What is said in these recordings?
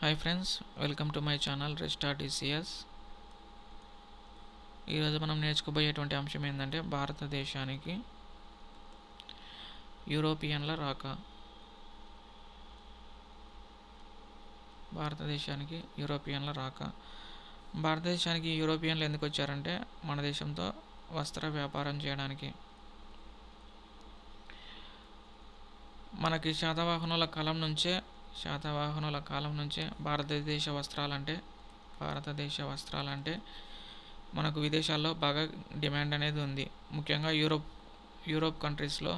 Hi friends, welcome to my channel restart ECS. ఈరోజు మనం నేర్చుకోబోయేటువంటి అంశం ఏంటంటే భారతదేశానికి యూరోపియన్ల రాక. భారతదేశానికి యూరోపియన్లు ఎందుకు వచ్చారంటే మన దేశంతో వస్త్ర వ్యాపారం చేయడానికి. మనకి శాతవాహనుల కాలం నుంచే భారతదేశ వస్త్రాలంటే మనకు విదేశాల్లో బాగా డిమాండ్ అనేది ఉంది. ముఖ్యంగా యూరోప్ కంట్రీస్లో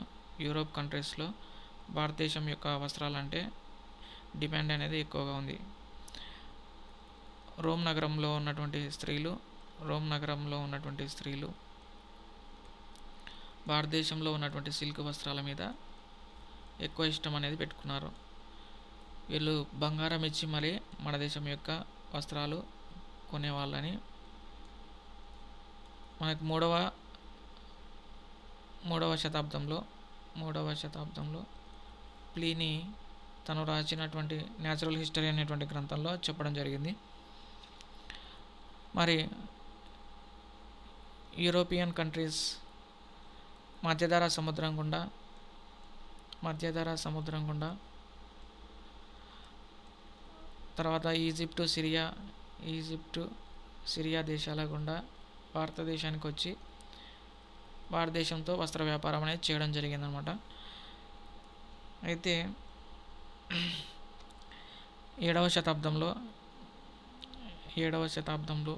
భారతదేశం యొక్క వస్త్రాలంటే డిమాండ్ అనేది ఎక్కువగా ఉంది. రోమ్ నగరంలో ఉన్నటువంటి స్త్రీలు భారతదేశంలో ఉన్నటువంటి సిల్క్ వస్త్రాల మీద ఎక్కువ ఇష్టం అనేది పెట్టుకున్నారు. వీళ్ళు బంగారం ఇచ్చి మరీ మన దేశం యొక్క వస్త్రాలు కొనేవాళ్ళని మనకు మూడవ శతాబ్దంలో ప్లీనీ తను రాసినటువంటి న్యాచురల్ హిస్టరీ అనేటువంటి గ్రంథంలో చెప్పడం జరిగింది. మరి యూరోపియన్ కంట్రీస్ మధ్యధరా సముద్రం గుండా తర్వాత ఈజిప్టు సిరియా దేశాల గుండా భారతదేశానికి వచ్చి భారతదేశంతో వస్త్ర వ్యాపారం అనేది చేయడం జరిగిందనమాట. అయితే 7వ శతాబ్దంలో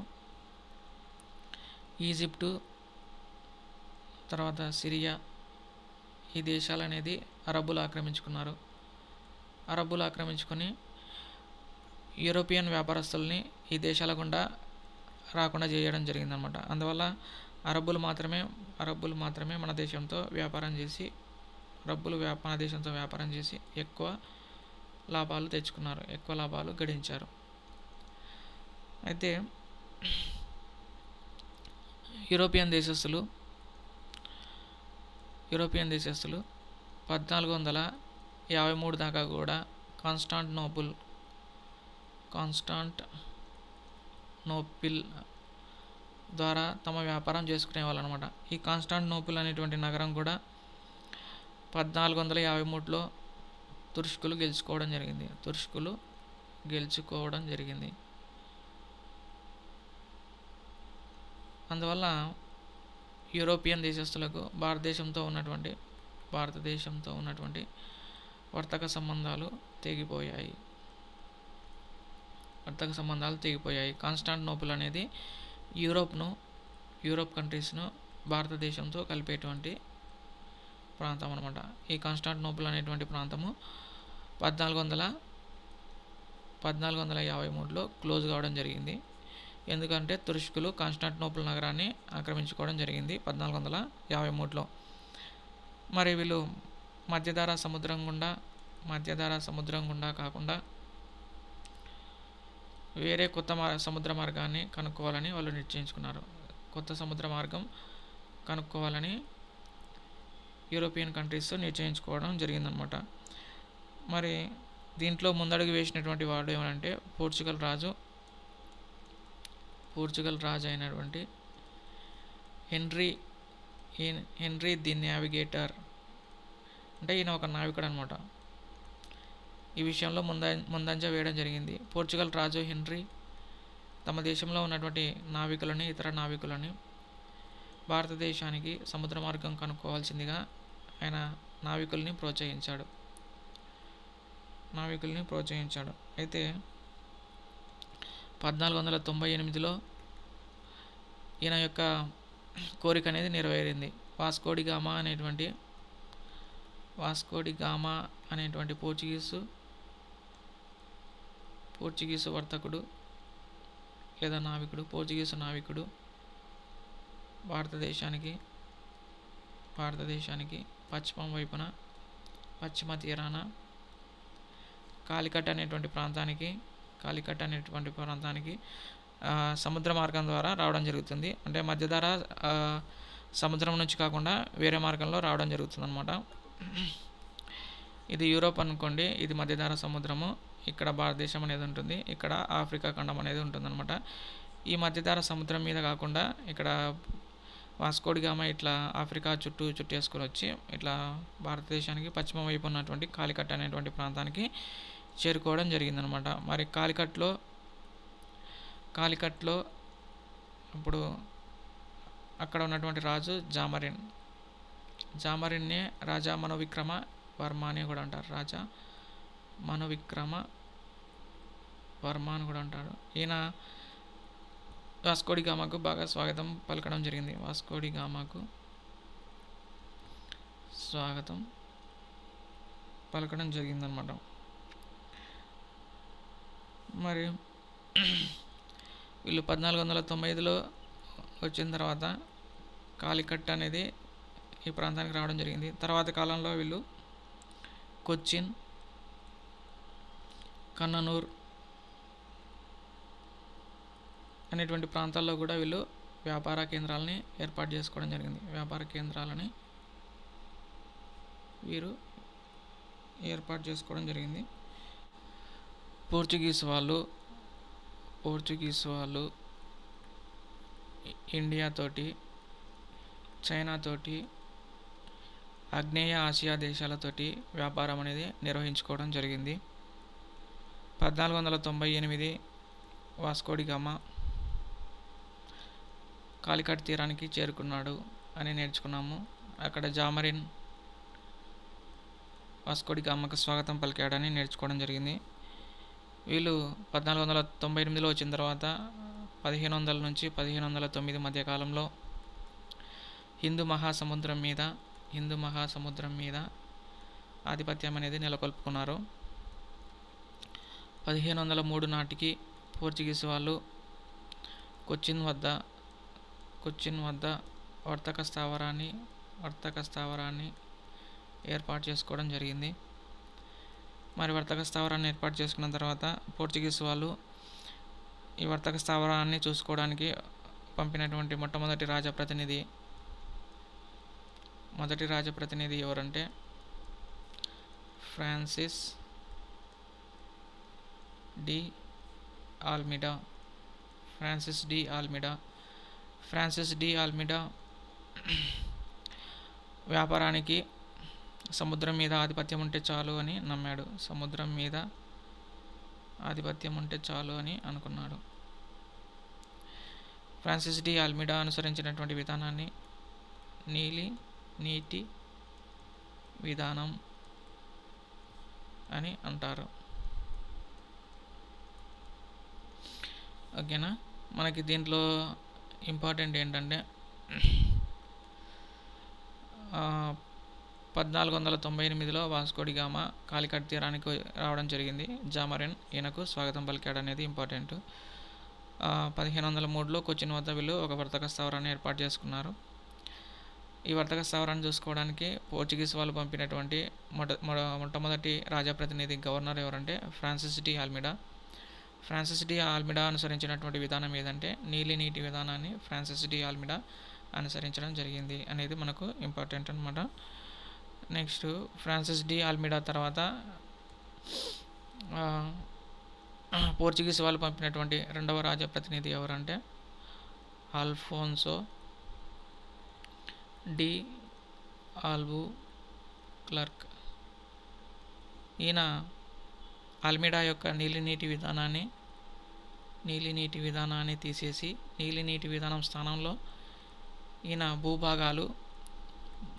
ఈజిప్టు తర్వాత సిరియా ఈ దేశాలు అనేది అరబ్బులు ఆక్రమించుకొని యూరోపియన్ వ్యాపారస్తుల్ని ఈ దేశాల గుండా రాకుండా చేయడం జరిగిందనమాట. అందువల్ల అరబ్బులు మాత్రమే మన దేశంతో వ్యాపారం చేసి ఎక్కువ లాభాలు గడించారు. అయితే యూరోపియన్ దేశస్తులు 1453 దాకా కూడా కాన్స్టాంటినోపిల్ ద్వారా తమ వ్యాపారం చేసుకునే వాళ్ళు అనమాట. ఈ కాన్స్టాంటినోపిల్ అనేటువంటి నగరం కూడా 1453లో తుర్ష్కులు గెలుచుకోవడం జరిగింది. అందువల్ల యూరోపియన్ దేశస్తులకు భారతదేశంతో ఉన్నటువంటి వర్తక సంబంధాలు తెగిపోయాయి. కాన్స్టాంటినోపిల్ అనేది యూరోప్ కంట్రీస్ను భారతదేశంతో కలిపేటువంటి ప్రాంతం అనమాట. ఈ కాన్స్టాంటినోపిల్ అనేటువంటి ప్రాంతము 1453లో క్లోజ్ కావడం జరిగింది. ఎందుకంటే తుర్ష్కులు కాన్స్టాంటినోపిల్ నగరాన్ని ఆక్రమించుకోవడం జరిగింది 1453లో. మరి వీళ్ళు మధ్యధరా సముద్రం గుండా కాకుండా వేరే కొత్త సముద్ర మార్గాన్ని కనుక్కోవాలని వాళ్ళు నిశ్చయించుకున్నారు. కొత్త సముద్ర మార్గం కనుక్కోవాలని యూరోపియన్ కంట్రీస్ నిశ్చయించుకోవడం జరిగిందనమాట. మరి దీంట్లో ముందడుగు వేసినటువంటి వాడు ఏమంటే పోర్చుగల్ రాజు అయినటువంటి హెన్రీ ది నావిగేటర్. అంటే ఈయన ఒక నావికుడు అనమాట. ఈ విషయంలో ముందంజ వేయడం జరిగింది. పోర్చుగల్ రాజు హెన్రీ తమ దేశంలో ఉన్నటువంటి ఇతర నావికులని భారతదేశానికి సముద్ర మార్గం కనుక్కోవాల్సిందిగా ఆయన నావికుల్ని ప్రోత్సహించాడు. అయితే 1498లో ఈయన యొక్క కోరిక అనేది నెరవేరింది. వాస్కోడి గామా అనేటువంటి పోర్చుగీసు వర్తకుడు లేదా పోర్చుగీసు నావికుడు భారతదేశానికి పశ్చిమ తీరాన కాలికట్ అనేటువంటి ప్రాంతానికి సముద్ర మార్గం ద్వారా రావడం జరుగుతుంది. అంటే మధ్యధరా సముద్రం నుంచి కాకుండా వేరే మార్గంలో రావడం జరుగుతుంది అనమాట. ఇది యూరోప్ అనుకోండి, ఇది మధ్యధరా సముద్రము. ఇక్కడ భారతదేశం అనేది ఉంటుంది, ఇక్కడ ఆఫ్రికా ఖండం అనేది ఉంటుందన్నమాట. ఈ మధ్యధరా సముద్రం మీద కాకుండా ఇక్కడ వాస్కోడి గామా ఇట్లా ఆఫ్రికా చుట్టేసుకొని వచ్చి ఇట్లా భారతదేశానికి పశ్చిమ వైపు ఉన్నటువంటి కాలికట్ అనేటువంటి ప్రాంతానికి చేరుకోవడం జరిగిందనమాట. మరి కాలికట్లో ఇప్పుడు అక్కడ ఉన్నటువంటి రాజు జామరిన్నే రాజా మనోవిక్రమ వర్మ అని కూడా అంటారు. రాజా మనోవిక్రమ వర్మ అని కూడా అంటారు. ఈయన వాస్కోడి గామాకు బాగా స్వాగతం పలకడం జరిగింది. వాస్కోడి గామాకు స్వాగతం పలకడం జరిగిందనమాట. మరి వీళ్ళు 1495లో వచ్చిన తర్వాత కాలికట్ అనేది ఈ ప్రాంతానికి రావడం జరిగింది. తర్వాత కాలంలో వీళ్ళు కొచ్చిన్, కన్ననూర్ అనేటువంటి ప్రాంతాల్లో కూడా వీళ్ళు వ్యాపార కేంద్రాలని ఏర్పాటు చేసుకోవడం జరిగింది. వ్యాపార కేంద్రాలని వీరు ఏర్పాటు చేసుకోవడం జరిగింది. పోర్చుగీస్ వాళ్ళు ఇండియా తోటి, చైనా తోటి, ఆగ్నేయ ఆసియా దేశాలతోటి వ్యాపారం అనేది నిర్వహించుకోవడం జరిగింది. 1498 వాస్కోడి గామా కాలికట్ తీరానికి చేరుకున్నాడు అని నేర్చుకున్నాము. అక్కడ జామరిన్ వాస్కోడి గామాకు స్వాగతం పలికాడని నేర్చుకోవడం జరిగింది. వీళ్ళు 1498లో వచ్చిన తర్వాత 1500 నుంచి 1509 మధ్య కాలంలో హిందూ మహాసముద్రం మీద ఆధిపత్యం అనేది నెలకొల్పుకున్నారు. 1503 నాటికి పోర్చుగీస్ వాళ్ళు కొచ్చిన్ వద్ద వర్తక స్థావరాన్ని ఏర్పాటు చేసుకోవడం జరిగింది. మరి వర్తక స్థావరాన్ని ఏర్పాటు చేసుకున్న తర్వాత పోర్చుగీస్ వాళ్ళు ఈ వర్తక స్థావరాన్ని చూసుకోవడానికి పంపినటువంటి మొట్టమొదటి రాజప్రతినిధి ఎవరంటే ఫ్రాన్సిస్ డి ఆల్మిడా వ్యాపారానికి సముద్రం మీద ఆధిపత్యం ఉంటే చాలు అని నమ్మాడు. సముద్రం మీద ఆధిపత్యం ఉంటే చాలు అని అనుకున్నాడు. ఫ్రాన్సిస్ డి ఆల్మిడా అనుసరించినటువంటి విధానాన్ని నీటి విధానం అని అంటారు. ఓకేనా. మనకి దీంట్లో ఇంపార్టెంట్ ఏంటంటే 1498లో వాస్కోడి గామా కాలికట్ తీరానికి రావడం జరిగింది. జామరిన్ ఈయనకు స్వాగతం పలికాడు అనేది ఇంపార్టెంట్. 1503లో కొచ్చిన్ వద్ద వీళ్ళు ఒక వర్తక స్థావరాన్ని ఏర్పాటు చేసుకున్నారు. ఈ వర్తక స్థావరాన్ని చూసుకోవడానికి పోర్చుగీస్ వాళ్ళు పంపినటువంటి మొట్టమొదటి రాజప్రతినిధి గవర్నర్ ఎవరంటే ఫ్రాన్సిస్ డి ఆల్మిడా అనుసరించినటువంటి విధానం ఏదంటే నీటి విధానాన్ని ఫ్రాన్సిస్ డి ఆల్మిడా అనుసరించడం జరిగింది అనేది మనకు ఇంపార్టెంట్ అనమాట. నెక్స్ట్ ఫ్రాన్సిస్ డి ఆల్మిడా తర్వాత పోర్చుగీస్ వాళ్ళు పంపినటువంటి రెండవ రాజప్రతినిధి ఎవరంటే ఆల్ఫోన్సో డి ఆల్బుక్లర్క్. ఈయన ఆల్మిడా యొక్క నీటి విధానాన్ని తీసేసి నీటి విధానం స్థానంలో ఈయన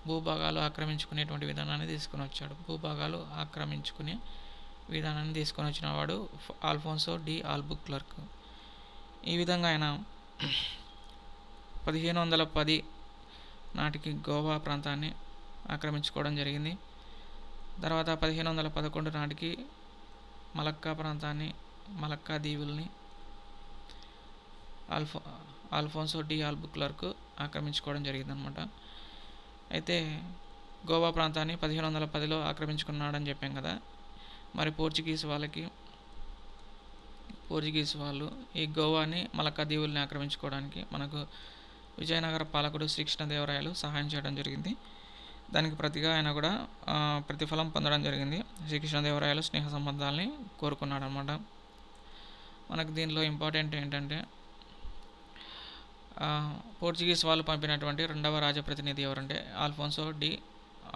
భూభాగాలు ఆక్రమించుకునేటువంటి విధానాన్ని తీసుకొని వచ్చాడు. తీసుకొని వచ్చిన వాడు ఆల్ఫోన్సో డి ఆల్బుక్లర్క్. ఈ విధంగా ఆయన 1510 నాటికి గోవా ప్రాంతాన్ని ఆక్రమించుకోవడం జరిగింది. తర్వాత 1511 నాటికి మలక్కా దీవుల్ని ఆల్ఫోన్సో డి ఆల్బుక్లర్క్ ఆక్రమించుకోవడం జరిగిందనమాట. అయితే గోవా ప్రాంతాన్ని 1510లో ఆక్రమించుకున్నాడని చెప్పాం కదా. మరి పోర్చుగీస్ వాళ్ళు ఈ గోవాని మలక్కా దీవుల్ని ఆక్రమించుకోవడానికి మనకు విజయనగర పాలకుడు శ్రీకృష్ణదేవరాయలు సహాయం చేయడం జరిగింది. దానికి ప్రతిగా ఆయన కూడా ప్రతిఫలం పొందడం జరిగింది. శ్రీకృష్ణదేవరాయలు స్నేహ సంబంధాలని కోరుకున్నాడు అనమాట. మనకు దీనిలో ఇంపార్టెంట్ ఏంటంటే పోర్చుగీస్ వాళ్ళు పంపినటువంటి రెండవ రాజప్రతినిధి ఎవరంటే ఆల్ఫోన్సో డి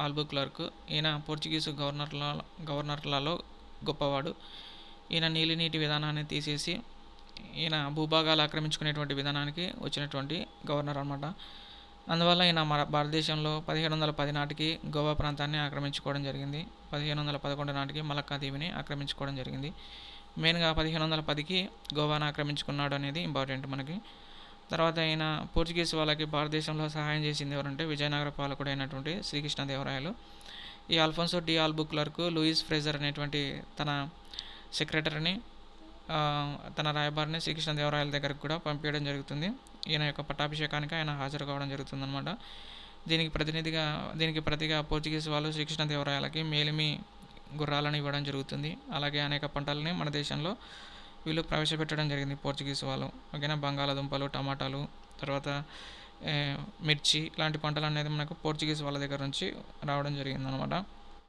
ఆల్బుక్లర్క్. ఈయన పోర్చుగీసు గవర్నర్లలో గొప్పవాడు. ఈయన నీలినీటి విధానాన్ని తీసేసి ఈయన భూభాగాలు ఆక్రమించుకునేటువంటి విధానానికి వచ్చినటువంటి గవర్నర్ అనమాట. అందువల్ల ఈయన మన భారతదేశంలో 1710 నాటికి గోవా ప్రాంతాన్ని ఆక్రమించుకోవడం జరిగింది. 1511 నాటికి మలక్కా దీవిని ఆక్రమించుకోవడం జరిగింది. మెయిన్గా 1510కి గోవాను ఆక్రమించుకున్నాడు అనేది ఇంపార్టెంట్ మనకి. తర్వాత ఈయన పోర్చుగీస్ వాళ్ళకి భారతదేశంలో సహాయం చేసింది ఎవరంటే విజయనగర పాలకుడు అయినటువంటి శ్రీకృష్ణదేవరాయలు. ఈ ఆల్ఫోన్సో డి ఆల్బుక్లర్క్ లూయిస్ ఫ్రేజర్ అనేటువంటి తన సెక్రటరీని తన రాయబారిని శ్రీకృష్ణదేవరాయల దగ్గరకు కూడా పంపించడం జరుగుతుంది. ఈయన యొక్క పట్టాభిషేకానికి ఆయన హాజరు కావడం జరుగుతుందన్నమాట. దీనికి ప్రతిగా పోర్చుగీస్ వాళ్ళు శ్రీకృష్ణదేవరాయలకి మేలిమి గుర్రాలను ఇవ్వడం జరుగుతుంది. అలాగే అనేక పంటలని మన దేశంలో వీళ్ళు ప్రవేశపెట్టడం జరిగింది పోర్చుగీస్ వాళ్ళు. ఓకేనా, బంగాళాదుంపలు, టమాటాలు, తర్వాత మిర్చి ఇలాంటి పంటలు అనేది మనకు పోర్చుగీస్ వాళ్ళ దగ్గర నుంచి రావడం జరిగింది అనమాట.